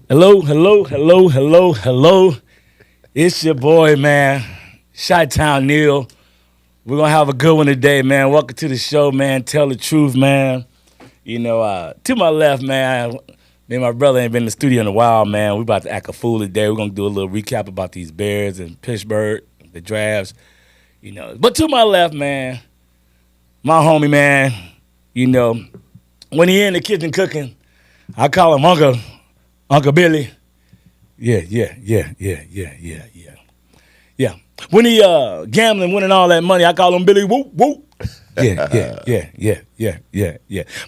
Hello, hello, hello, hello, hello. It's your boy, man, HostChi-Town Neal. We're going to have a good one today, man. Welcome to the show, man. Tell the truth, man. You know, to my left, man, me and my brother ain't been in the studio in a while, man. We about to act a fool today. We're going to do a little recap about these Bears and Pittsburgh, the drafts, you know. But to my left, man, my homie, man, you know, when he in the kitchen cooking, I call him Uncle Billy. Yeah. When he gambling, winning all that money, I call him Billy Whoop Whoop. Yeah.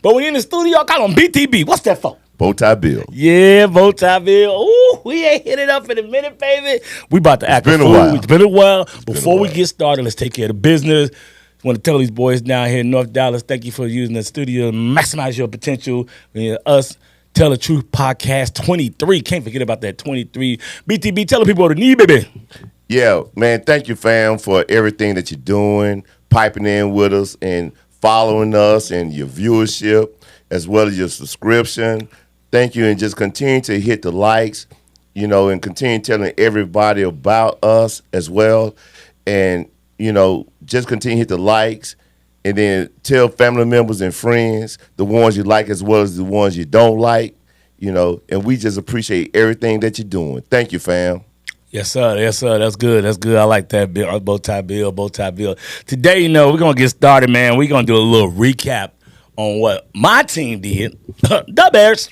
But when he in the studio, I call him BTB. What's that for? BowTie Bill. Yeah, BowTie Bill. Ooh, we ain't hit it up in a minute, baby. We about to act a been a fool. while. It's been a while. Before we get started, let's take care of the business. I want to tell these boys down here in North Dallas, thank you for using the studio to maximize your potential. Us Tell the Truth Podcast 23. Can't forget about that 23. BTB, tell the people what they need, baby. Yeah, man, thank you, fam, for everything that you're doing, piping in with us and following us and your viewership as well as your subscription. Thank you, and just continue to hit the likes, you know, and continue telling everybody about us as well. And, you know, just continue to hit the likes and then tell family members and friends, the ones you like as well as the ones you don't like, you know, and we just appreciate everything that you're doing. Thank you, fam. Yes, sir. That's good. I like that, Bill. BowTie Bill. Today, you know, we're going to get started, man. We're going to do a little recap on what my team did. The Bears.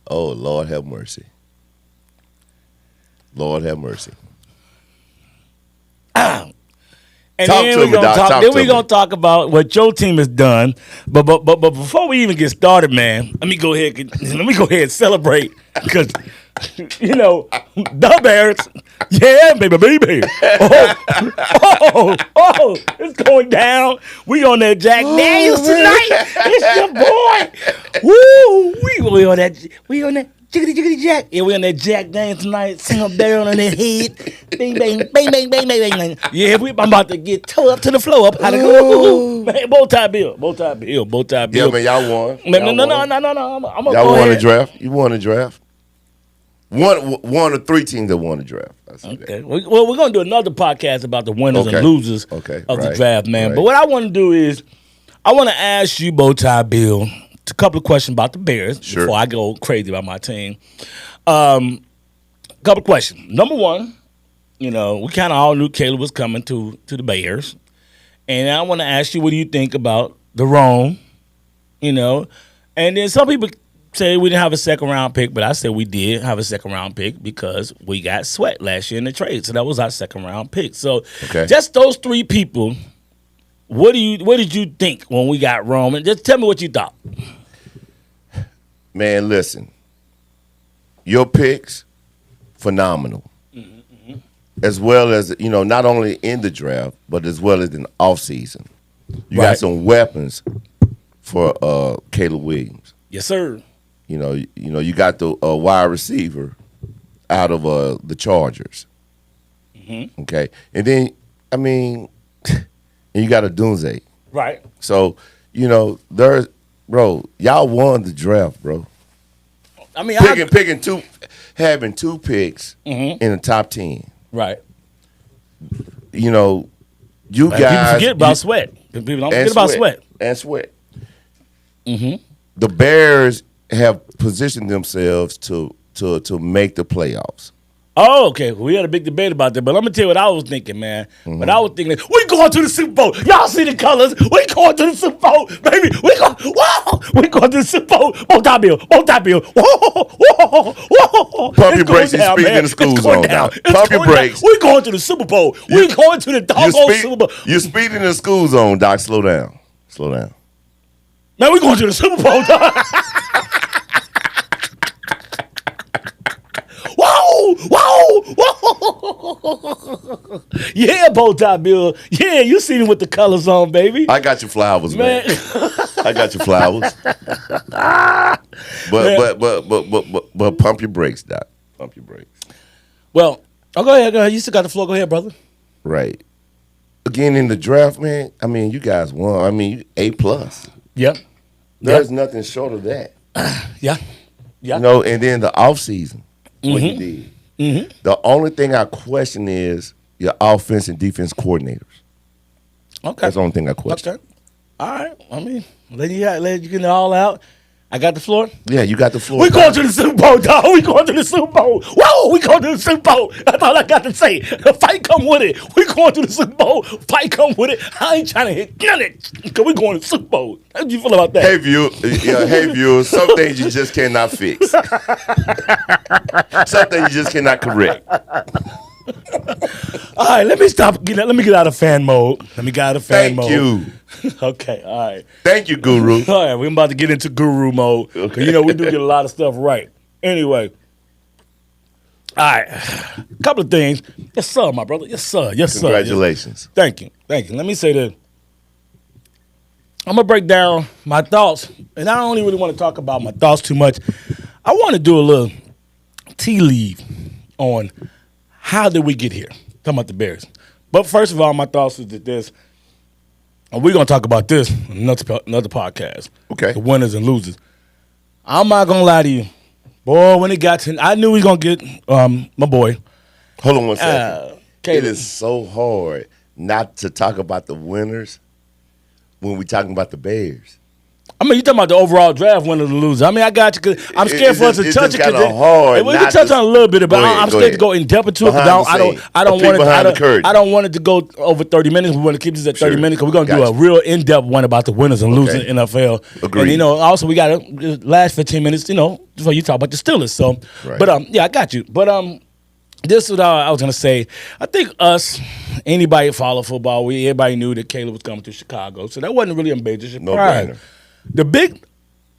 Oh, Lord have mercy. Lord have mercy. And Talk then to we're me, gonna Doc. talk. Talk Then to we're me. gonna talk about what your team has done. But before we even get started, man, let me go ahead and celebrate because you know the Bears. Yeah, baby. Oh, it's going down. We on that Jack Daniels tonight. It's your boy. Woo, we on that. Jiggity Jack. Yeah, we on that Jack Daniels tonight. Sing a barrel on that head. Bang. Yeah, I'm about to get toe up to the floor. Up how to go. Man, BowTie Bill. Yeah, man, y'all won. No. I'm gonna Y'all go won the ahead. draft. You won the draft. One of three teams that won the draft. I see Okay. that. Well, we're gonna do another podcast about the winners and Okay. losers Okay, of the right, draft, man. right. But what I want to do is, I want to ask you, BowTie Bill, a couple of questions about the Bears Sure. before I go crazy about my team. Couple of questions. Number one, you know, we kind of all knew Caleb was coming to the Bears, and I want to ask you, what do you think about the Rome? You know, and then some people say we didn't have a second round pick, but I said we did have a second round pick because we got Sweat last year in the trade, so that was our second round pick. So, Okay. just those three people. What did you think when we got Rome? And just tell me what you thought. Man, listen. Your picks, phenomenal. As well as, you know, not only in the draft, but as well as in the offseason. You Right. got some weapons for Caleb Williams. Yes, sir. You know, you got the wide receiver out of the Chargers. Okay, and then I mean, and you got a Dunze. Right. So you know, y'all won the draft, bro. I mean, Picking two, having two picks in the top 10. right. You know, you Like, guys. people forget about Sweat. People don't forget about Sweat. And Sweat. The Bears have positioned themselves to make the playoffs. Oh, okay. We had a big debate about that, but let me tell you what I was thinking, man. But I was thinking, we going to the Super Bowl. Y'all see the colors? We going to the Super Bowl, baby. We going to the Super Bowl. BowTie Bill. Whoa. Pump your It's brakes. going You're down, speeding man. in the school It's going zone down. now. It's Pump your going down. brakes. We going to the Super Bowl. We going to the doggone Super Bowl. You're speeding in the school zone, Doc. Slow down. Man, we going to the Super Bowl, dog. Whoa! Yeah, BowTie Bill. Yeah, you seen him with the colors on, baby. I got your flowers, man. I got your flowers. But pump your brakes, Doc. Pump your brakes. Well, go ahead. You still got the floor. Go ahead, brother. Right. Again, in the draft, man, I mean, you guys won. I mean, A+. Yep. There's nothing short of that. Yeah. Yeah. You know, and then the offseason, what he did. Mm-hmm. The only thing I question is your offense and defense coordinators. Okay. That's the only thing I question. Okay. All right. I mean, let you get it all out. I got the floor. Yeah, you got the floor. We going to the Super Bowl, dog. We going to the Super Bowl. Whoa, we going to the Super Bowl. That's all I got to say. The fight come with it. We going to the Super Bowl. Fight come with it. I ain't trying to hit none of it because we going to the Super Bowl. How do you feel about that? Hey, viewers, some things you just cannot fix. Some things you just cannot correct. All right, let me stop. Let me get out of fan mode. Thank you. Okay, all right. Thank you, Guru. All right, we're about to get into guru mode. Okay. You know, we do get a lot of stuff right. Anyway. All right. A couple of things. Yes, sir, my brother. Yes, sir. Yes, sir. Congratulations. Thank you. Thank you. Let me say this. I'm going to break down my thoughts, and I don't really want to talk about my thoughts too much. I want to do a little tea leaf on how did we get here. Talking about the Bears. But first of all, my thoughts is that this, and we're going to talk about this in another podcast. Okay. The winners and losers. I'm not going to lie to you. Boy, when it got to, I knew he was going to get my boy. Hold on one second. Caleb. It is so hard not to talk about the winners when we're talking about the Bears. I mean, you talking about the overall draft winners and losers. I mean, I got you. Cause I'm scared for us to touch it. We can touch on a little bit, but I'm scared to go in depth into it. I don't want it to go over 30 minutes. We want to keep this at 30 minutes because we're going to do a real in-depth one about the winners and losers in NFL. Agreed. And, also we got the last 15 minutes, before you talk about the Steelers. So, right. But, I got you. But, this is what I was going to say. I think anybody follow football, everybody knew that Caleb was coming to Chicago. So that wasn't really a major surprise. No-brainer.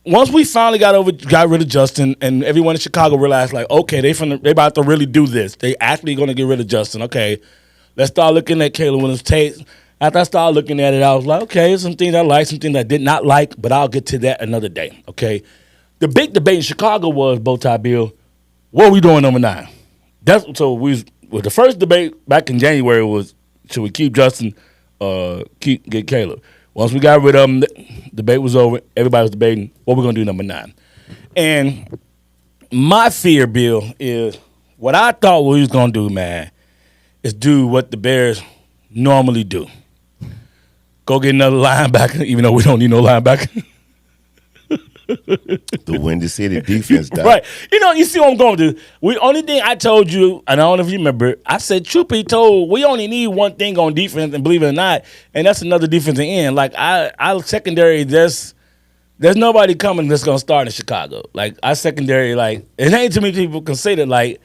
Once we finally got rid of Justin, and everyone in Chicago realized, like, okay, they about to really do this. They actually going to get rid of Justin. Okay, let's start looking at Caleb Williams' tape. After I started looking at it, I was like, okay, there's some things I like, some things I did not like, but I'll get to that another day. Okay, the big debate in Chicago was BowTie Bill. What are we doing number 9? The first debate back in January was, should we keep Justin, get Caleb? Once we got rid of him, the debate was over. Everybody was debating what we're going to do number 9. And my fear, Bill, is what I thought we was going to do, man, is do what the Bears normally do. Go get another linebacker, even though we don't need no linebacker. The Windy City defense, Doc. Right. You see what I'm going to do. Only thing I told you, and I don't know if you remember, I said, truth be told, we only need one thing on defense, and believe it or not, and that's another defensive end. Like, our secondary, there's nobody coming that's going to start in Chicago. Like, our secondary, like, it ain't too many people can say that, like,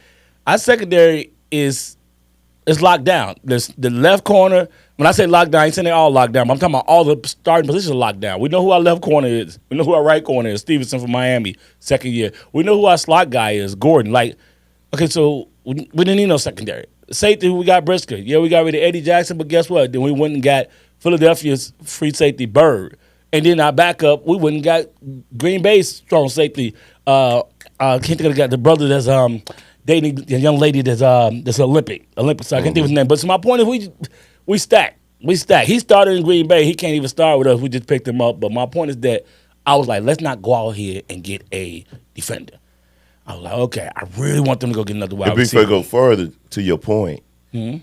our secondary is locked down. There's the left corner. When I say locked down, I ain't saying they're all locked down, but I'm talking about all the starting positions are locked down. We know who our left corner is. We know who our right corner is. Stevenson from Miami, second year. We know who our slot guy is, Gordon. Like, okay, so we didn't need no secondary. Safety, we got Brisker. Yeah, we got rid of Eddie Jackson, but guess what? Then we went and got Philadelphia's free safety, Bird. And then our backup, we went and got Green Bay's strong safety. Can't think of the brother that's dating a young lady that's Olympic. So I can't think of his name. But so my point is we stack. He started in Green Bay. He can't even start with us. We just picked him up. But my point is that I was like, let's not go out here and get a defender. I was like, okay, I really want them to go get another wide receiver. Before we go further to your point, you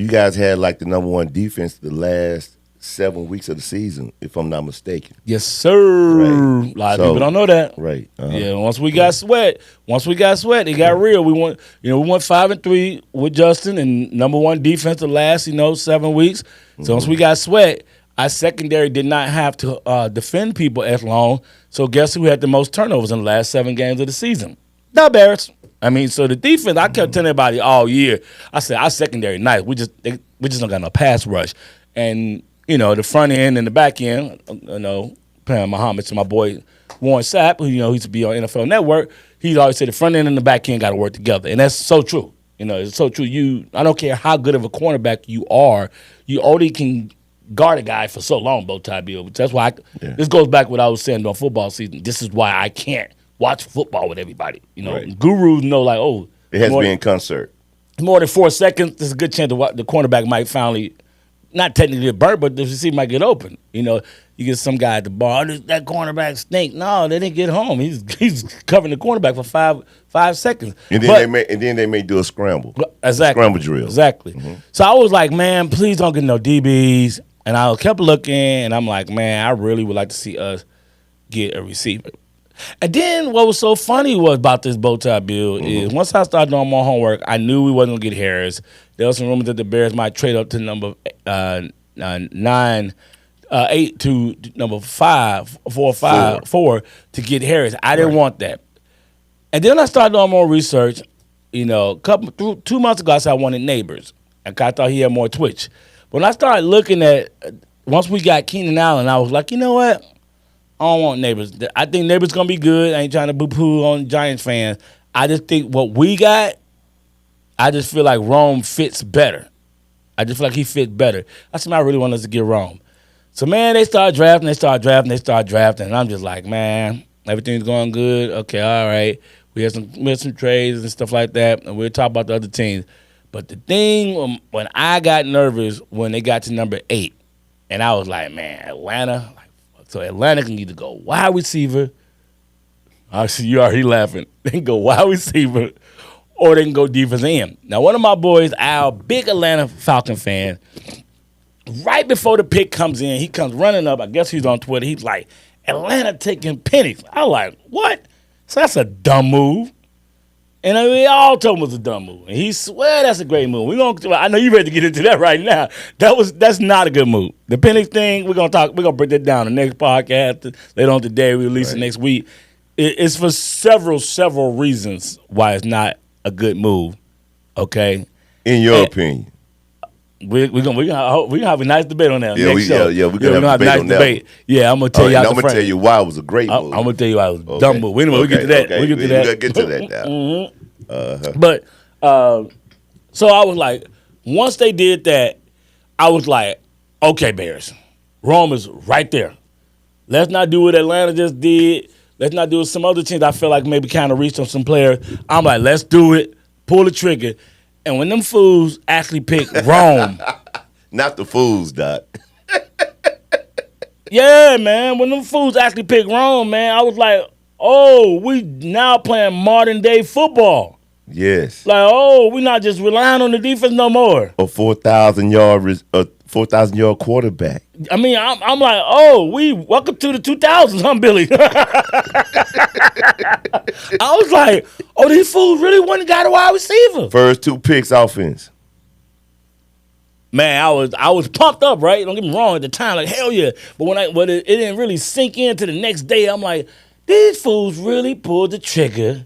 guys had like the number 1 defense the last 7 weeks of the season, if I'm not mistaken. Yes, sir. Right. A lot of people don't know that. Right. Yeah. Once we got Sweat, it got real. We went 5-3 with Justin and number 1 defense the last 7 weeks. So once we got Sweat, our secondary did not have to defend people as long. So guess who had the most turnovers in the last 7 games of the season? The Bears. I mean, so the defense, I kept telling everybody all year. I said our secondary nice. We just don't got no pass rush. And the front end and the back end, playing Muhammad to my boy Warren Sapp, who used to be on NFL Network, he always said the front end and the back end got to work together, and that's so true. It's so true. I don't care how good of a cornerback you are, you only can guard a guy for so long, BowTie Bill. That's why this goes back to what I was saying during football season. This is why I can't watch football with everybody. Right. Gurus know like, it has to be in concert. More than 4 seconds, there's a good chance the cornerback might finally not technically a burnt, but the receiver might get open. You know, you get some guy at the bar, that cornerback stink. No, they didn't get home. He's covering the cornerback for five seconds. And then they may do a scramble. Exactly. Scramble drill. Exactly. Mm-hmm. So I was like, man, please don't get no DBs. And I kept looking, and I'm like, man, I really would like to see us get a receiver. And then what was so funny was about this BowTie build is once I started doing more homework, I knew we wasn't going to get Harris. There was some rumors that the Bears might trade up to number 8 to number 4 to get Harris. I didn't want that. And then I started doing more research. You know, 2 months ago, I said I wanted Neighbors. I thought he had more twitch. But when I started looking at, once we got Keenan Allen, I was like, you know what? I don't want Neighbors. I think Neighbors going to be good. I ain't trying to boo-poo on Giants fans. I just think what we got, I just feel like Rome fits better. I just feel like he fits better. That's why I really want us to get Rome. So, man, they start drafting, and I'm just like, man, everything's going good. Okay, all right. We had some trades and stuff like that, and we'll talk about the other teams. But the thing, when I got nervous when they got to number 8, and I was like, man, Atlanta. So Atlanta can either go wide receiver. I see you already laughing. They can go wide receiver, or they can go defensive end. Now, one of my boys, Al, big Atlanta Falcon fan, right before the pick comes in, he comes running up. I guess he's on Twitter. He's like, Atlanta taking Penix. I was like, what? So that's a dumb move. And we all told him it was a dumb move. And he swear that's a great move. I know you're ready to get into that right now. That's not a good move. The Penix thing, we're gonna break that down the next podcast later on today. We release it next week. It's for several reasons why it's not a good move. Okay? In your opinion. We're gonna have a nice debate on that. Yeah, we're gonna have a nice debate. Yeah, I'm gonna tell you. I'm gonna tell you why it was a great move. I'm gonna tell you why it was a dumb move. Anyway, we get to that. Okay. We get to that. We'll get to that now. Mm-hmm. But so I was like, once they did that, I was like, okay, Bears, Rome is right there. Let's not do what Atlanta just did. Let's not do what some other teams I feel like maybe kind of reached on some players. I'm like, let's do it. Pull the trigger. And when them fools actually pick Rome. Not the fools, Doc. Yeah, man. When them fools actually pick Rome, man, I was like, oh, we now playing modern day football. Yes. Like, oh, we're not just relying on the defense no more. A 4,000-yard quarterback. I mean, I'm like, oh, welcome to the 2000s, huh, Billy? I was like, oh, these fools really went and got a wide receiver. First 2 picks offense. Man, I was pumped up, right? Don't get me wrong at the time, like hell yeah. But when it didn't really sink into the next day, I'm like, these fools really pulled the trigger,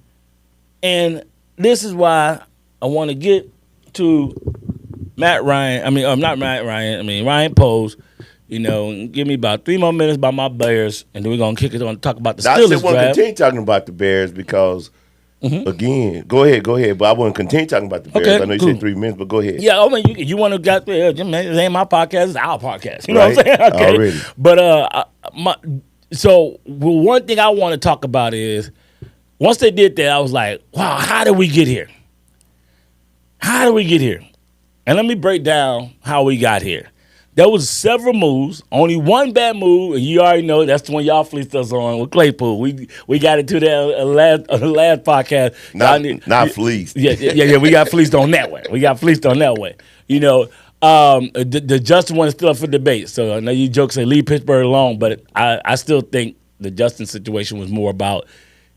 and this is why I want to get to Ryan Poles. You know, give me about 3 more minutes about my Bears, and then we're gonna kick it on and talk about the Steelers I just want to continue talking about the Bears because, again, go ahead. But I want to continue talking about the Bears. Okay, I know you said 3 minutes, but go ahead. Yeah, I mean, you want to get it ain't my podcast, it's our podcast. You know what I'm saying? Okay. Already. But so one thing I want to talk about is once they did that, I was like, wow, how did we get here? How did we get here? And let me break down how we got here. There was several moves, only one bad move, and you already know that's the one y'all fleeced us on with Claypool. We got into that last podcast. Not fleeced. Yeah. We got fleeced on that one. You know, the Justin one is still up for debate. So I know you jokes say leave Pittsburgh alone, but I still think the Justin situation was more about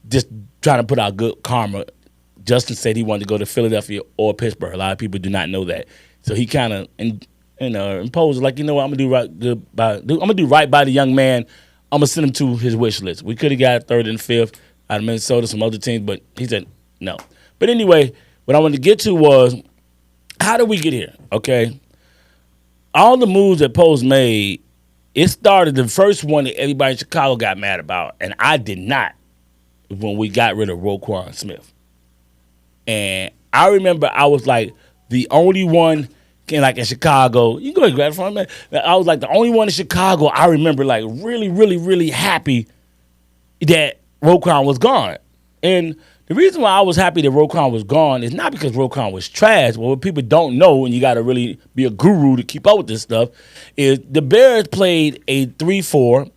just trying to put out good karma. Justin said he wanted to go to Philadelphia or Pittsburgh. A lot of people do not know that. So he kind of imposed like, you know what, I'm gonna do right by the young man. I'm gonna send him to his wish list. We could have got 3rd and 5th out of Minnesota, some other teams, but he said no. But anyway, what I wanted to get to was how did we get here? Okay, all the moves that Poles made, it started the first one that everybody in Chicago got mad about, and I did not. When we got rid of Roquan Smith. And I remember I was like the only one in Chicago. You can go ahead and grab it from me. I was like the only one in Chicago I remember like really, really, really happy that Roquan was gone. And The reason why I was happy that Roquan was gone is not because Roquan was trash. Well, what people don't know, and you got to really be a guru to keep up with this stuff, is the Bears played a 3-4,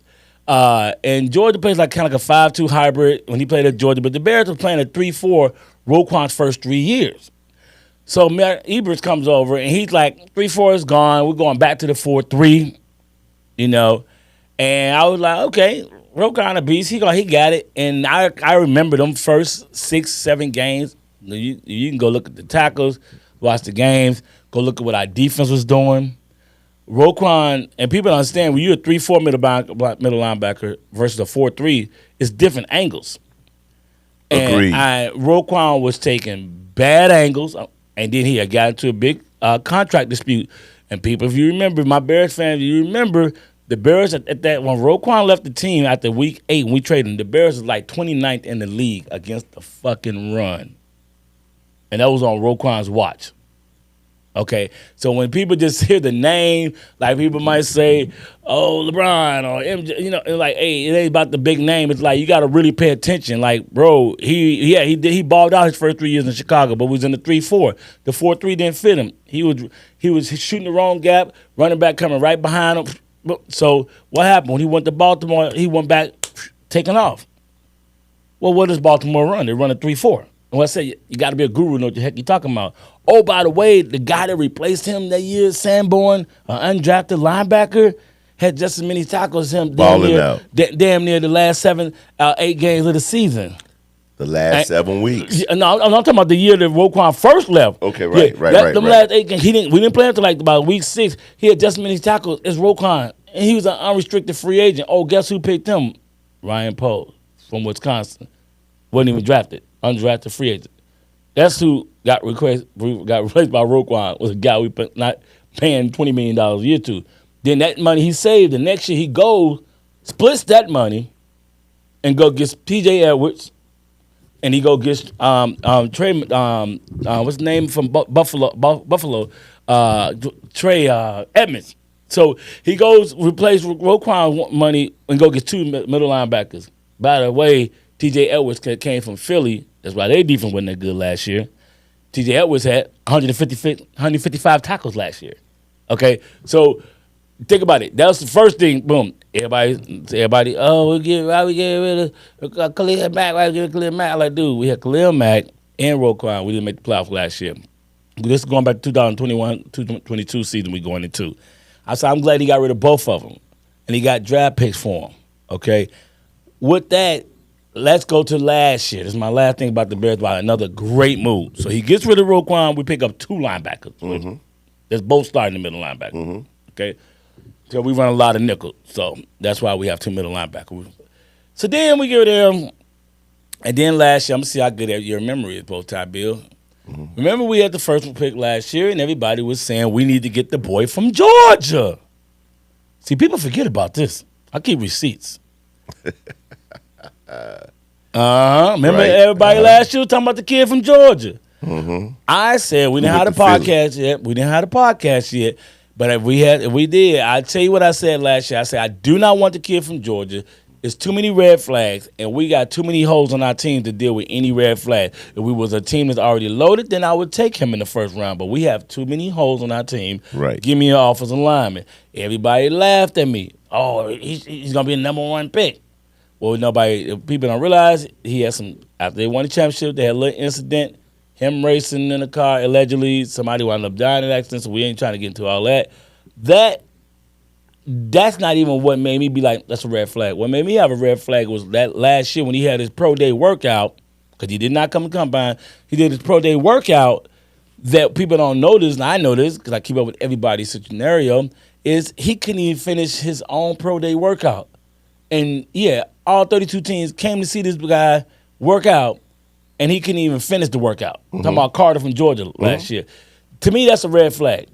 and Georgia plays like kind of like a 5-2 hybrid when he played at Georgia. But the Bears were playing a 3-4 Roquan's first 3 years. So Matt Eberts comes over, and he's like, 3-4 is gone. We're going back to the 4-3, And I was like, okay, Roquan a beast. He got it. And I remember them first 6-7 games. You can go look at the tackles, watch the games, go look at what our defense was doing. Roquan, and people don't understand, when you're a 3-4 middle linebacker versus a 4-3, it's different angles. Agreed. And Roquan was taking bad angles, and then he had got into a big contract dispute. And people, if you remember, my Bears fans, you remember the Bears at that when Roquan left the team after week 8 when we traded him, the Bears was like 29th in the league against the fucking run. And that was on Roquan's watch. Okay, so when people just hear the name, like people might say, "Oh, LeBron," or MJ, like, hey, it ain't about the big name. It's like you got to really pay attention. Like, bro, he balled out his first 3 years in Chicago, but was in the 3-4. The 4-3 didn't fit him. He was shooting the wrong gap, running back coming right behind him. So what happened when he went to Baltimore? He went back taking off. Well, what does Baltimore run? They run a 3-4. And I say you got to be a guru to know what the heck you're talking about. Oh, by the way, the guy that replaced him that year, Sanborn, an undrafted linebacker, had just as many tackles as him damn near the last 8 games of the season. The last 7 weeks. No, I'm talking about the year that Roquan first left. Okay, right. The last 8 games, we didn't play until like about week 6. He had just as many tackles as Roquan, and he was an unrestricted free agent. Oh, guess who picked him? Ryan Poles from Wisconsin. Wasn't even drafted. Undrafted free agent. That's who got replaced by Roquan, was a guy we not paying $20 million a year to. Then that money he saved, the next year he goes, splits that money, and go gets T.J. Edwards, and he go gets Trey, what's the name from Buffalo, Trey Edmonds. So he goes replace Roquan money and go get 2 middle linebackers. By the way, T.J. Edwards came from Philly. That's why their defense wasn't that good last year. T.J. Edwards had 155 tackles last year. Okay, so think about it. That was the first thing. Boom. Everybody. Oh, we get rid of Khalil Mack. Why we get rid of Khalil Mack? Like, dude, we had Khalil Mack and Roquan. We didn't make the playoffs last year. This is going back to 2021-2022 season we going into. I said I'm glad he got rid of both of them, and he got draft picks for them. Okay, with that. Let's go to last year. This is my last thing about the Bears, about another great move. So he gets rid of Roquan. We pick up 2 linebackers. Mm-hmm. That's both starting the middle linebacker. Mm-hmm. Okay? So we run a lot of nickel. So that's why we have 2 middle linebackers. So then we get there. And then last year, I'm going to see how good your memory is, BowTie Bill. Mm-hmm. Remember we had the first pick last year, and everybody was saying we need to get the boy from Georgia. See, people forget about this. I keep receipts. Remember everybody last year was talking about the kid from Georgia. Mm-hmm. I said we didn't have the podcast yet. But if we did, I tell you what I said last year. I said I do not want the kid from Georgia. It's too many red flags, and we got too many holes on our team to deal with any red flag. If we was a team that's already loaded, then I would take him in the first round. But we have too many holes on our team. Right. Give me an offensive lineman. Everybody laughed at me. Oh, he's gonna be a number 1 pick. Well, people don't realize he had some, after they won the championship, they had a little incident, him racing in a car, allegedly, somebody wound up dying in an accident, so we ain't trying to get into all that. That's not even what made me be like, that's a red flag. What made me have a red flag was that last year when he had his pro day workout, because he did not come to combine, he did his pro day workout, that people don't know this, and I know this, because I keep up with everybody's scenario, is he couldn't even finish his own pro day workout. And, yeah, all 32 teams came to see this guy work out, and he couldn't even finish the workout. Mm-hmm. Talking about Carter from Georgia last year. To me, that's a red flag.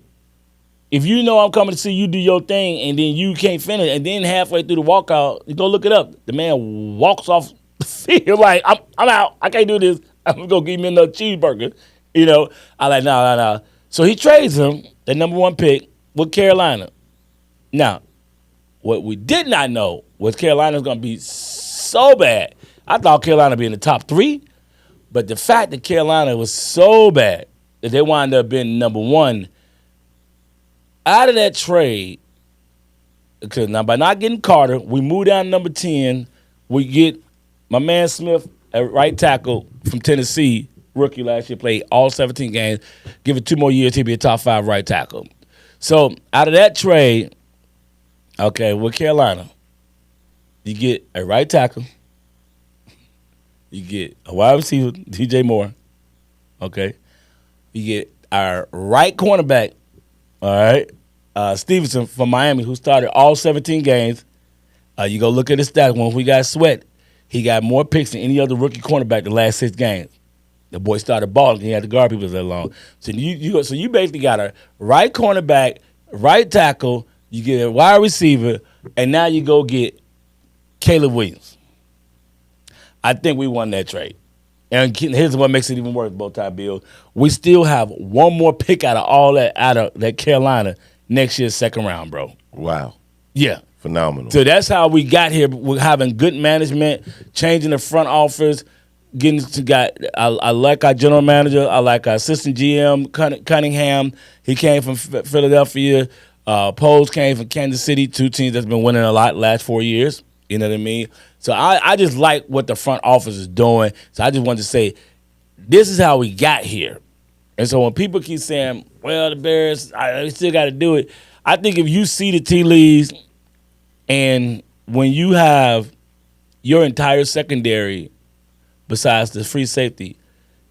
If you know I'm coming to see you do your thing, and then you can't finish, and then halfway through the walkout, you go look it up. The man walks off the field like, I'm out. I can't do this. I'm going to go give me another cheeseburger. I'm like, no. So he trades him, the number 1 pick, with Carolina. Now, what we did not know was Carolina's going to be so bad. I thought Carolina would be in the top 3, But the fact that Carolina was so bad that they wound up being number one out of that trade, because now by not getting Carter, we move down to number 10. We get my man Smith at right tackle from Tennessee, rookie last year, played all 17 games. Give it 2 more years, he'll be a top 5 right tackle. So out of that trade, okay, with Carolina, you get a right tackle, you get a wide receiver, DJ Moore, okay, you get our right cornerback, all right, Stevenson from Miami, who started all 17 games. You go look at his stats. When we got Sweat, he got more picks than any other rookie cornerback the last 6 games. The boy started balling. He had to guard people that long. So you basically got a right cornerback, right tackle. You get a wide receiver, and now you go get Caleb Williams. I think we won that trade. And here's what makes it even worse, BowTie Bill. We still have one more pick out of that Carolina next year's second round, bro. Wow. Yeah. Phenomenal. So that's how we got here. We're having good management, changing the front office, I like our general manager. I like our assistant GM, Cunningham. He came from Philadelphia. Poles came from Kansas City, 2 teams that's been winning a lot the last 4 years. You know what I mean? So I just like what the front office is doing. So I just wanted to say, this is how we got here. And so when people keep saying, well, the Bears, they still got to do it, I think if you see the tea leaves and when you have your entire secondary, besides the free safety,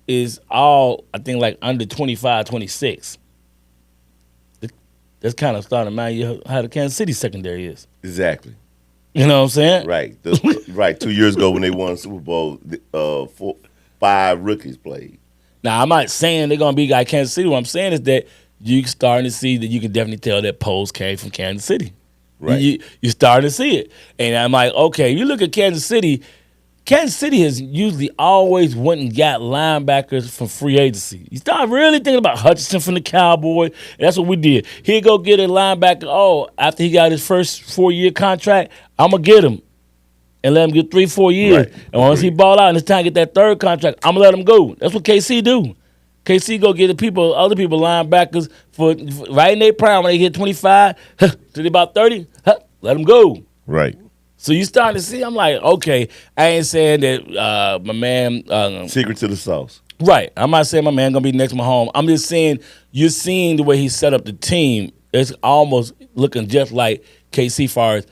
is all, I think, like under 25, 26. That's kind of starting to remind you how the Kansas City secondary is. Exactly. You know what I'm saying? Right. Right. 2 years ago when they won Super Bowl, 5 rookies played. Now, I'm not saying they're going to be like Kansas City. What I'm saying is that you're starting to see that you can definitely tell that Poles came from Kansas City. Right. You're starting to see it. And I'm like, okay, you look at Kansas City has usually always went and got linebackers from free agency. You start really thinking about Hutchinson from the Cowboys. That's what we did. He'd go get a linebacker. Oh, after he got his first 4-year contract, I'm going to get him and let him get 3-4 years. Right. And once he ball out and it's time to get that third contract, I'm going to let him go. That's what KC do. KC go get other people linebackers for right in their prime when they hit 25 to they about 30, let them go. Right. So you starting to see, I'm like, okay, I ain't saying that my man. Secret to the sauce. Right. I'm not saying my man going to be next to Mahomes. I'm just saying you're seeing the way he set up the team. It's almost looking just like KC far as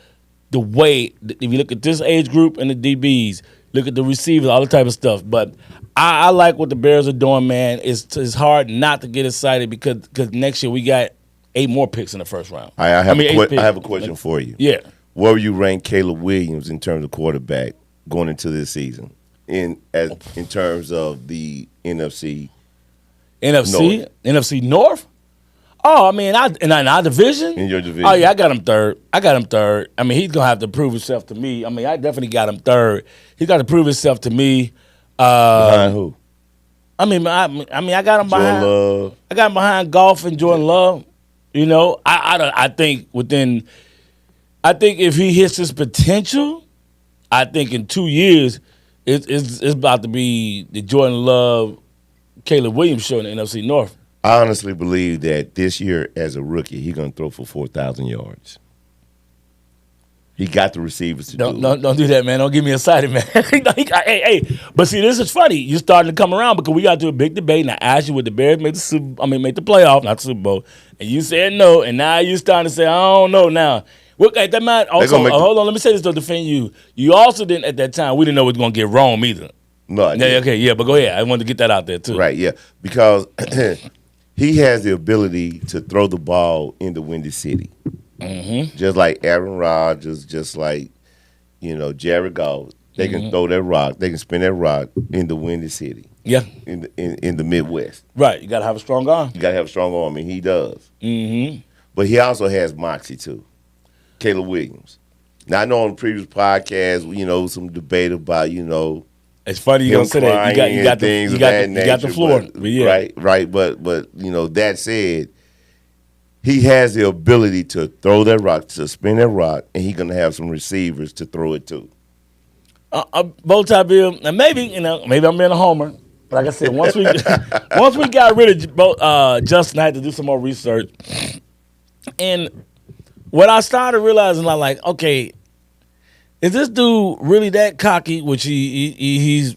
the way, if you look at this age group and the DBs, look at the receivers, all the type of stuff. But I like what the Bears are doing, man. It's hard not to get excited because next year we got 8 more picks in the first round. I have a question for you. Yeah. Where would you rank Caleb Williams in terms of quarterback going into this season in terms of the NFC North? NFC North? Oh, I mean, in our division? In your division. Oh, yeah, I got him third. I mean, he's going to have to prove himself to me. I mean, I definitely got him third. He's got to prove himself to me. Behind who? I mean, I got him behind. Love. I got him behind Golf and Jordan Love. You know, I think if he hits his potential, I think in 2 years it's about to be the Jordan Love, Caleb Williams show in the NFC North. I honestly believe that this year as a rookie, he's going to throw for 4,000 yards. He got the receivers to do it. Don't do that, man. Don't get me excited, man. Hey. But see, this is funny. You're starting to come around because we got to a big debate. And I asked you would the Bears make the playoff, not the Super Bowl. And you said no. And now you're starting to say, I don't know now. That might also, hold on, let me say this to defend you. You also didn't, at that time, we didn't know it was going to get Rome either. No. Okay, but go ahead. I wanted to get that out there, too. Right, yeah. Because he has the ability to throw the ball in the Windy City. Mm-hmm. Just like Aaron Rodgers, just like, Jared Goff. They can throw that rock. They can spin that rock in the Windy City. Yeah. In the Midwest. Right. You got to have a strong arm. You got to have a strong arm, and he does. Mm-hmm. But he also has moxie, too. Caleb Williams. Now, I know on the previous podcast, some debate about, it's funny you don't say that. You got the floor. But, yeah. Right. But that said, he has the ability to throw that rock, to spin that rock, and he's going to have some receivers to throw it to. BowTie Bill, and maybe I'm being a homer. like I said, once we once we got rid of Justin, I had to do some more research. And what I started realizing, like, okay, is this dude really that cocky? Which he's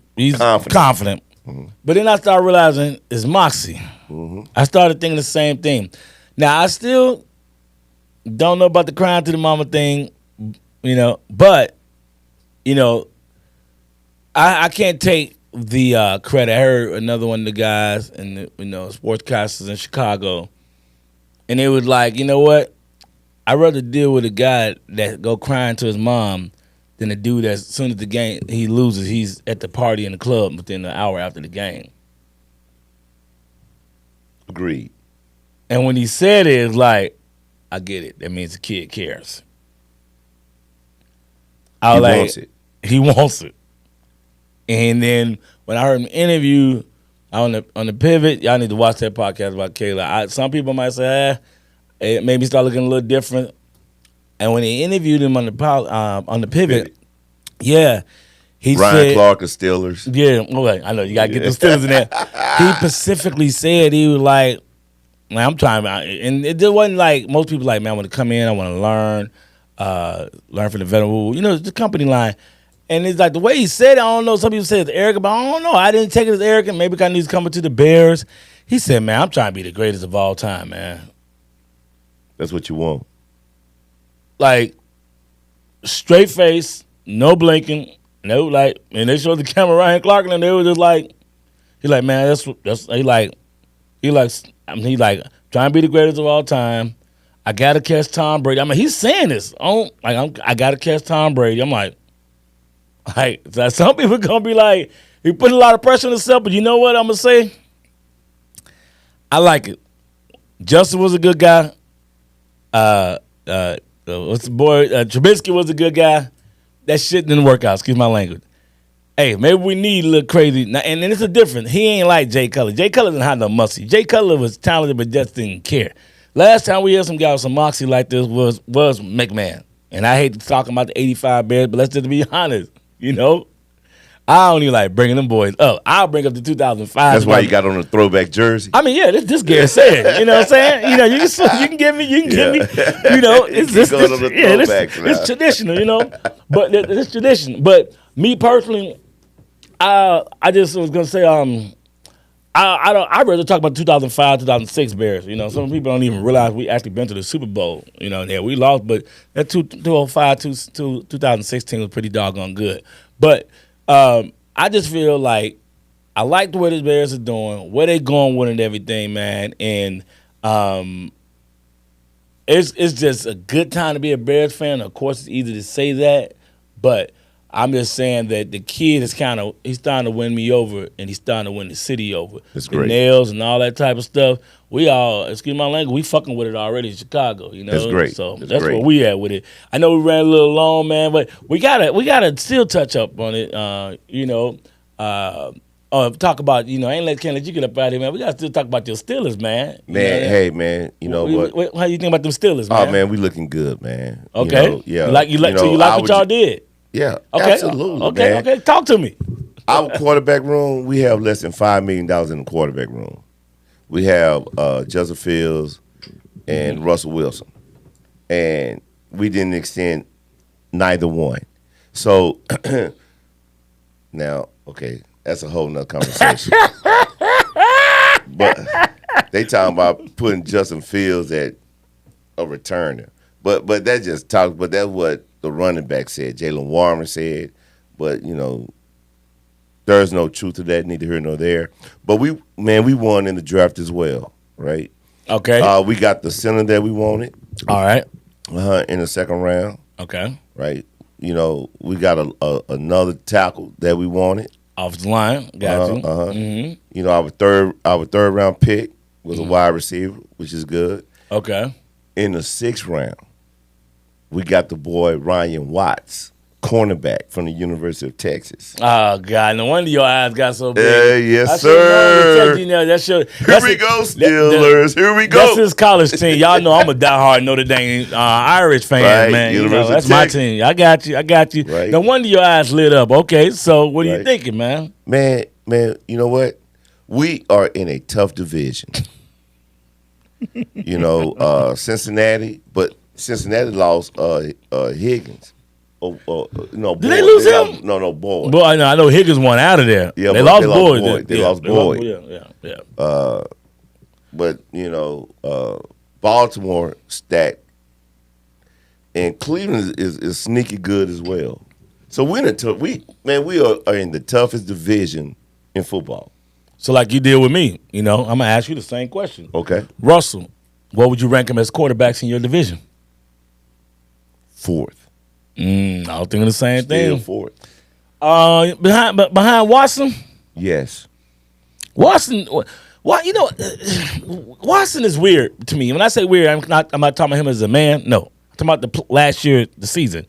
confident. Mm-hmm. But then I started realizing it's moxie. Mm-hmm. I started thinking the same thing. Now I still don't know about the crying to the mama thing, but I can't take the credit. I heard another one of the guys and the sportscasters in Chicago, and they was like, you know what? I'd rather deal with a guy that go crying to his mom than a dude that as soon as the game he loses, he's at the party in the club within an hour after the game. Agreed. And when he said it, it's like, I get it. That means the kid cares. He wants it. He wants it. And then when I heard him interview on the pivot, y'all need to watch that podcast about Kayla. Some people might say, it made me start looking a little different. And when they interviewed him on the pivot, yeah, he Ryan said, Clark of Steelers. Yeah, okay, I know you gotta get the Steelers in there. He specifically said he was like, man, I'm trying, and it wasn't like most people like, man, I want to come in, I want to learn from the veteran, the company line. And it's like the way he said it, I don't know. Some people say it's arrogant, but I don't know. I didn't take it as arrogant. Maybe because he's coming to the Bears. He said, man, I'm trying to be the greatest of all time, man. That's what you want. Like, straight face, no blinking, no like, and they showed the camera Ryan Clark, and they were just like, he like, man, that's he like trying to be the greatest of all time. I gotta catch Tom Brady. I mean, he's saying this. I gotta catch Tom Brady. I'm like, some people gonna be like, he put a lot of pressure on himself, but you know what I'm gonna say? I like it. Justin was a good guy. What's the boy? Trubisky was a good guy. That shit didn't work out. Excuse my language. Hey, maybe we need a little crazy. Now, and it's a difference. He ain't like Jay Cutler. Jay Cutler didn't have no muscle. Jay Cutler was talented, but just didn't care. Last time we had some guy with some moxie like this was McMahon. And I hate to talk about the 85 Bears, but let's just be honest. I don't even like bringing them boys up. I'll bring up the 2005. That's why you got on a throwback jersey. I mean, yeah, this Gary said. You know what I'm saying? You can give me. It's traditional, But it's tradition. But me personally, I just was gonna say, I'd rather talk about 2005, 2006 Bears. Some people don't even realize we actually been to the Super Bowl. Yeah, we lost, but that 2005 to 2016 was pretty doggone good. But I just feel like I like the way the Bears are doing, where they going with it and everything, man. And it's just a good time to be a Bears fan. Of course, it's easy to say that, but I'm just saying that the kid is he's starting to win me over, and he's starting to win the city over. That's the great. Nails and all that type of stuff. We all, excuse my language, we fucking with it already in Chicago. That's great. So that's great. Where we at with it. I know we ran a little long, man, but we gotta still touch up on it. Talk about, can't let you get up out here, man. We gotta still talk about your Steelers, man. Hey, man, you know what? How you think about them Steelers, man? Oh, man, we looking good, man. Okay. Yeah. You like what y'all did? Yeah, okay. Absolutely, man. Okay, talk to me. Our quarterback room, we have less than $5 million in the quarterback room. We have Justin Fields and Russell Wilson, and we didn't extend neither one. So now, okay, that's a whole nother conversation. But they talking about putting Justin Fields at a returner. But that just talk. But that's what the running back said. Jalen Warren said. But there's no truth to that. Neither here nor there. But we won in the draft as well, right? Okay. We got the center that we wanted. All right. In the second round. Okay. Right. We got another tackle that we wanted. Offensive line. Got you. Mm-hmm. Our third round pick was a wide receiver, which is good. Okay. In the 6th round, we got the boy Ryan Watts, cornerback from the University of Texas. Oh, God. No wonder your eyes got so big. Yes, sir. Here we go, Steelers. Here we go. That's his college team. Y'all know I'm a diehard Notre Dame Irish fan, right. man. That's my team. I got you. Right. No wonder your eyes lit up. Okay, so what are you thinking, man? Man, you know what? we are in a tough division. Cincinnati, but Cincinnati lost Higgins. Did they lose him? No, Boyd. Boy, I know Higgins won out of there. Yeah, they lost Boyd. They lost Boyd. Yeah. But Baltimore stacked, and Cleveland is sneaky good as well. So we are in the toughest division in football. So like you did with me, I'm gonna ask you the same question. Okay. Russell, what would you rank him as quarterbacks in your division? 4th. I was thinking the same Still thing. 4th. Behind Watson? Yes. Watson, Watson is weird to me. When I say weird, I'm not talking about him as a man. No, I'm talking about last year, the season.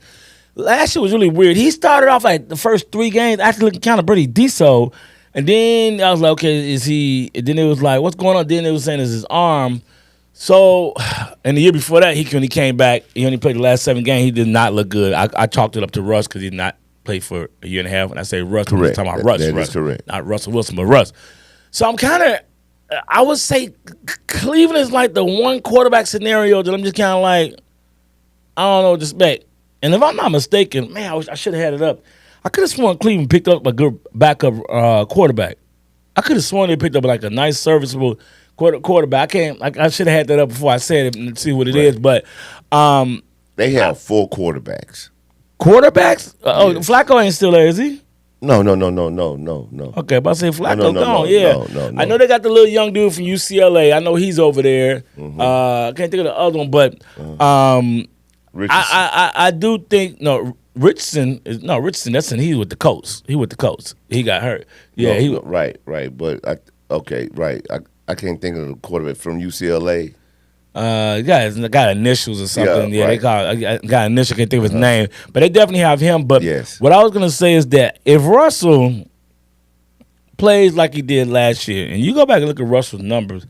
Last year was really weird. He started off like the first 3 games actually looking kind of pretty decent. And then I was like, okay, is he? And then it was like, what's going on? Then it was saying it's his arm. So, and the year before that, when he came back, he only played the last 7 games. He did not look good. I chalked it up to Russ because he did not play for a year and a half. And I say Russ, I'm talking about Russ. That is correct. Not Russell Wilson, but Russ. So I'm kind of, I would say Cleveland is like the one quarterback scenario that I'm just kind of like, I don't know what to expect. And if I'm not mistaken, man, I should have had it up. I could have sworn Cleveland picked up a good backup quarterback. I could have sworn they picked up like a nice, serviceable quarterback. I should have had that up before I said it and see what it is. But they have 4 quarterbacks. Quarterbacks? Yes. Flacco ain't still there, is he? No. Okay, but I say Flacco gone. No. I know they got the little young dude from UCLA. I know he's over there. Mm-hmm. I can't think of the other one, but I do think Richardson. That's he's with the Colts. He got hurt. Yeah, right. But I can't think of the quarterback from UCLA. Got initials or something. Yeah, right. They got initials. Can't think of his name, but they definitely have him. But yes. What I was gonna say is that if Russell plays like he did last year, and you go back and look at Russell's numbers,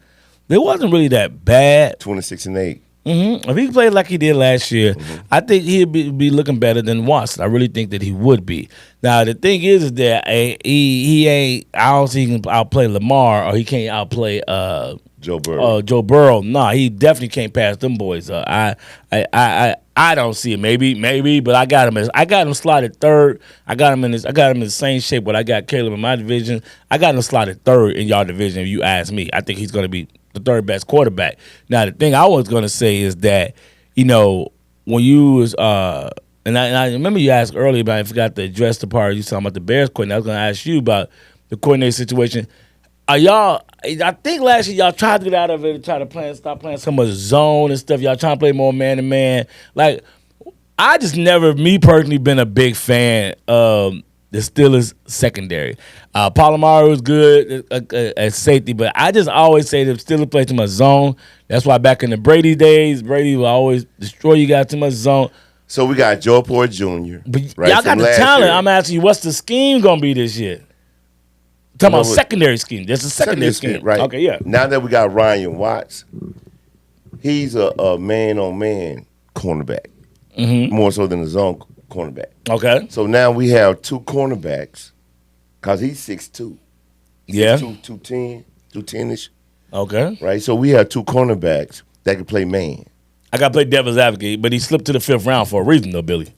they wasn't really that bad. 26-8. Mm-hmm. If he played like he did last year, I think he'd be looking better than Watson. I really think that he would be. Now the thing is that he ain't. I don't see he can outplay Lamar or he can't outplay Joe Burrow. Joe Burrow. No, he definitely can't pass them boys. I don't see it. Maybe, but I got him slotted 3rd. I got him in the same shape. But I got Caleb in my division. I got him slotted 3rd in y'all division. If you ask me, I think he's going to be the 3rd best quarterback. Now the thing I was going to say is that when you was and I remember you asked earlier about I forgot to address the part you talking about the Bears coordinator. I was going to ask you about the coordinator situation. I think last year y'all tried to get out of it and try to stop playing so much zone and stuff. Y'all trying to play more man to man. Like I just never, me personally, been a big fan of the Steelers secondary. Palomaro was good at safety, but I just always say the Steelers play too much zone. That's why back in the Brady days, Brady will always destroy you guys too much zone. So we got Joe Porter Jr. But y'all got the talent. I'm asking you, what's the scheme gonna be this year? Talking about secondary scheme. There's a secondary scheme. Right. Okay, yeah. Now that we got Ryan Watts, he's a man-on-man cornerback, more so than a zone cornerback. Okay. So now we have 2 cornerbacks because he's 6'2". Yeah. 210, 210-ish. Okay. Right? So we have 2 cornerbacks that can play man. I got to play devil's advocate, but he slipped to the 5th round for a reason, though, Billy.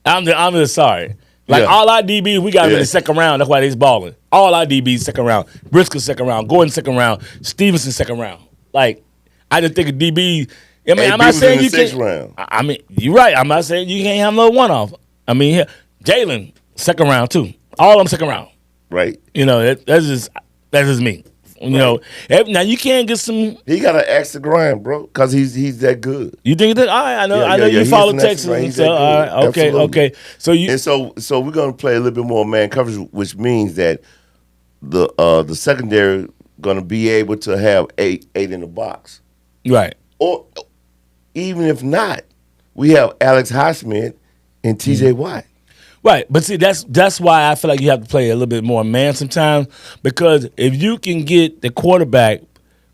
I'm just sorry. Like all our DBs, we got him in the 2nd round. That's why they's balling. All our DBs 2nd round. Briscoe 2nd round. Gordon 2nd round. Stevenson 2nd round. Like I just think of DB. I mean, I'm not saying you can't. Round. I mean, you're right. I'm not saying you can't have no one off. I mean, Jalen 2nd round too. All of them 2nd round. Right. That's just me. Now you can't get some. He got an axe to grind, bro, because he's that good. You think that? All right, I know you follow Texas and stuff. All right, okay. So we're gonna play a little bit more man coverage, which means that the secondary gonna be able to have eight in the box, right? Or even if not, we have Alex Highsmith and T.J. Watt. Right, but see, that's why I feel like you have to play a little bit more man sometimes, because if you can get the quarterback,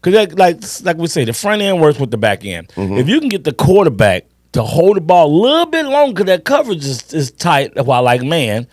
because like we say, the front end works with the back end. Mm-hmm. If you can get the quarterback to hold the ball a little bit longer, that coverage is tight, while like man,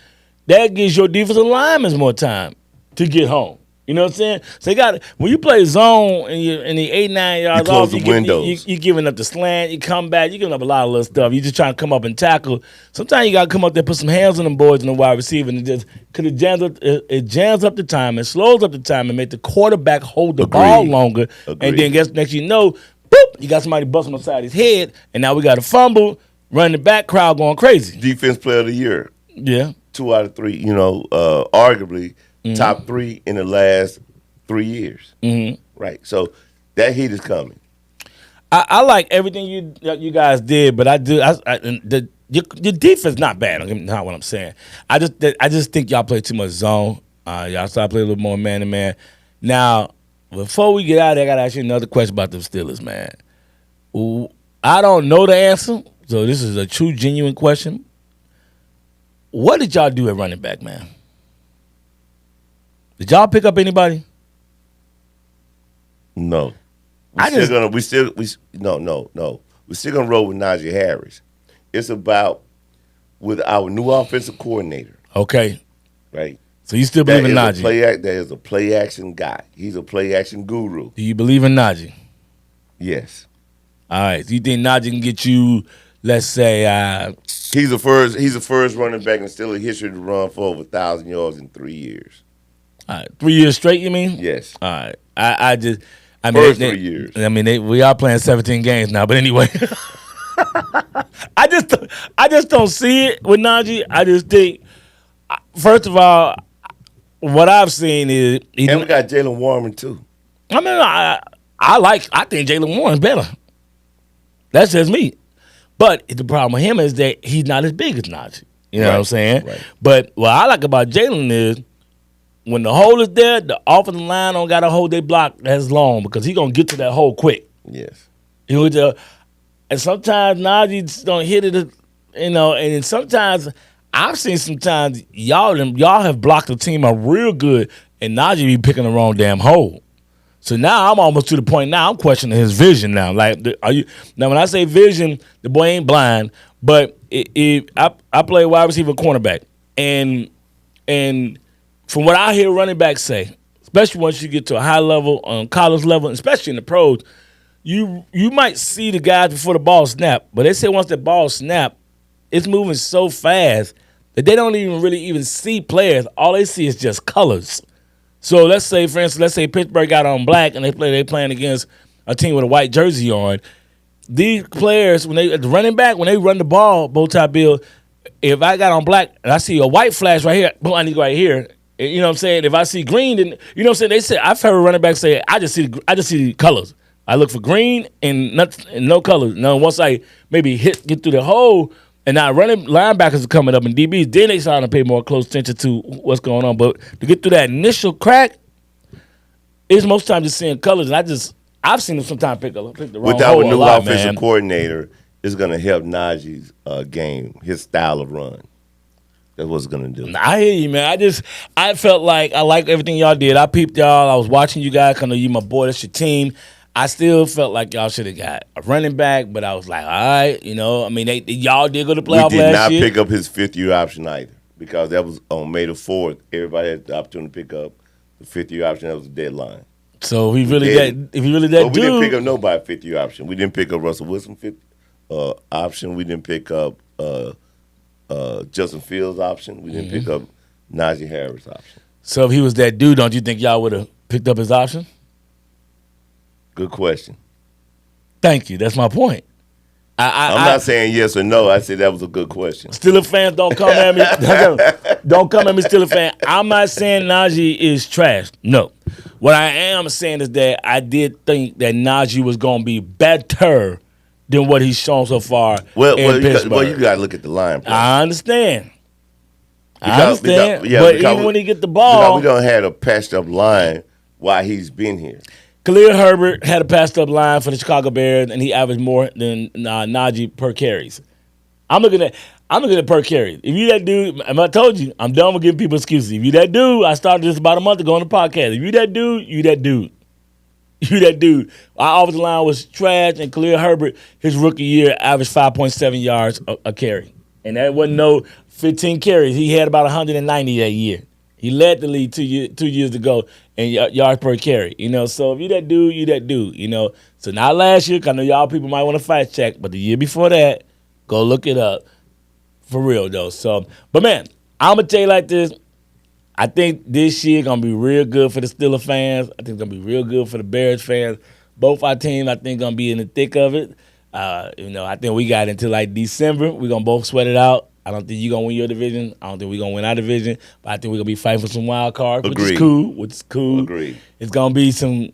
that gives your defensive linemen more time to get home. You know what I'm saying? So you got when you play zone and you in the 8-9 yards close off, the you windows. you giving up the slant, you come back, you giving up a lot of little stuff. You just trying to come up and tackle. Sometimes you got to come up there, put some hands on them boys and the wide receiver, and it just because it jams up the time, it slows up the time, and make the quarterback hold the ball longer. And then next you know, boop, you got somebody busting on the side of his head, and now we got a fumble, running the back, crowd going crazy. Defense player of the year. Yeah. 2 out of 3, you know, arguably top 3 in the last 3 years. Mm-hmm. Right. So that heat is coming. I like everything you guys did, but your defense not bad. Not what I'm saying. I just think y'all play too much zone. Y'all start playing a little more man to man. Now, before we get out of there, I gotta ask you another question about the Steelers, man. I don't know the answer, so this is a true, genuine question. What did y'all do at running back, man? Did y'all pick up anybody? No. We're still gonna roll with Najee Harris. It's about with our new offensive coordinator. Okay. Right. So you still believe in Najee? That is a play action guy. He's a play action guru. Do you believe in Najee? Yes. All right. So you think Najee can get you, let's say, he's the first running back in Steelers history to run for over 1,000 yards in 3 years. All right, 3 years straight, you mean? Yes. All right. I mean, first 3 years. I mean, we are playing 17 games now, but anyway. I just don't see it with Najee. I just think, first of all, what I've seen is we got Jalen Warren too. I mean, I think Jalen Warren's better. That's just me. But the problem with him is that he's not as big as Najee. You know what I'm saying? Right. But what I like about Jalen is when the hole is there, the offensive line don't got to hold their block as long because he's going to get to that hole quick. Yes. And sometimes Najee just don't hit it, you know, and sometimes I've seen sometimes y'all have blocked the team up real good and Najee be picking the wrong damn hole. So now I'm almost to the point now I'm questioning his vision now. Like, now when I say vision, the boy ain't blind, but I play wide receiver cornerback, and from what I hear running backs say, especially once you get to a high level on college level, especially in the pros, you might see the guys before the ball snap, but they say once the ball snap, it's moving so fast that they don't even see players. All they see is just colors. So let's say, for instance, Pittsburgh got on black and they playing against a team with a white jersey on. These players, the running back, when they run the ball, BowTie Bill, if I got on black and I see a white flash right here, boom, I need to go right here. You know what I'm saying? If I see green, then you know what I'm saying? I've heard a running back say, I just see colors. I look for green and no colors. Now once I maybe get through the hole, and now running linebackers are coming up in DBs, then they starting to pay more close attention to what's going on. But to get through that initial crack, it's most times just seeing colors. And I've seen them sometimes pick the wrong hole. With our new offensive coordinator, it's going to help Najee's game, his style of run. That's what it's going to do. I hear you, man. I felt like I liked everything y'all did. I peeped y'all. I was watching you guys. I know you my boy. That's your team. I still felt like y'all should have got a running back, but I was like, all right, you know. I mean, y'all did go to playoff last year. We did not pick up his fifth-year option either because that was on May the 4th. Everybody had the opportunity to pick up the fifth-year option. That was the deadline. So if he really that dude, we didn't pick up nobody fifth-year option. We didn't pick up Russell Wilson fifth option. We didn't pick up Justin Fields option. We didn't pick up Najee Harris option. So if he was that dude, don't you think y'all would have picked up his option? Good question. Thank you. That's my point. I'm not saying yes or no. I said that was a good question. Steelers fans, don't come at me. Don't come at me, Steelers fan. I'm not saying Najee is trash. No. What I am saying is that I did think that Najee was going to be better than what he's shown so far in Pittsburgh. You got to look at the line play. I understand. But even when he get the ball. We don't have a patched up line while he's been here. Khalil Herbert had a passed up line for the Chicago Bears, and he averaged more than Najee per carries. I'm looking at per carry. If you that dude, I told you, I'm done with giving people excuses. If you that dude, I started this about a month ago on the podcast. If you that dude, you that dude. You that dude. Our offensive line was trash, and Khalil Herbert, his rookie year, averaged 5.7 yards a carry. And that wasn't no 15 carries. He had about 190 that year. He led the league 2 years ago in yards per carry. So if you that dude, you that dude. So not last year, 'cause I know y'all people might want to fact check, but the year before that, go look it up. For real though. So, but man, I'm gonna tell you like this. I think this year gonna be real good for the Steelers fans. I think it's gonna be real good for the Bears fans. Both our teams, I think, gonna be in the thick of it. I think we got until like December. We're gonna both sweat it out. I don't think you're gonna win your division. I don't think we're gonna win our division. But I think we're gonna be fighting for some wild cards, which is cool. Agreed. It's gonna be some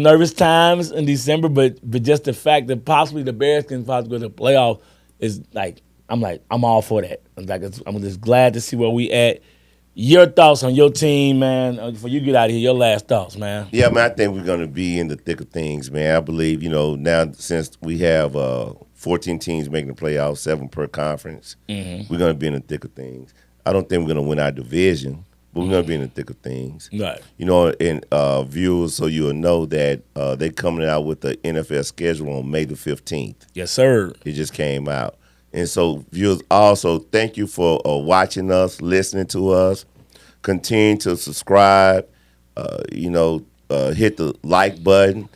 nervous times in December, but just the fact that possibly the Bears can possibly go to the playoff is I'm all for that. I'm just glad to see where we at. Your thoughts on your team, man, before you get out of here, your last thoughts, man. Yeah, man, I think we're going to be in the thick of things, man. I believe, now since we have 14 teams making the playoffs, 7 per conference, we're going to be in the thick of things. I don't think we're going to win our division, but we're going to be in the thick of things. Right. And viewers, so you'll know that they're coming out with the NFL schedule on May the 15th. Yes, sir. It just came out. And so, viewers, also, thank you for watching us, listening to us. Continue to subscribe, hit the like button.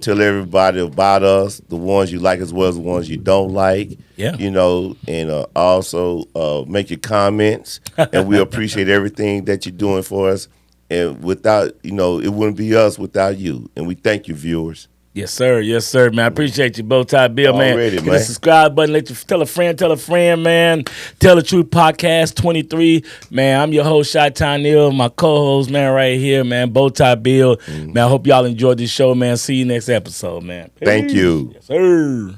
Tell everybody about us, the ones you like as well as the ones you don't like. Yeah. And also make your comments. And we appreciate everything that you're doing for us. And without, it wouldn't be us without you. And we thank you, viewers. Yes, sir, man. I appreciate you, BowTie Bill, man. Already, Hit the subscribe button. Let you tell a friend, man. Tell the Truth Podcast 23. Man, I'm your host, HostChi-Town Neal. My co-host, man, right here, man, BowTie Bill. Man, I hope y'all enjoyed this show, man. See you next episode, man. Peace. Thank you. Yes, sir.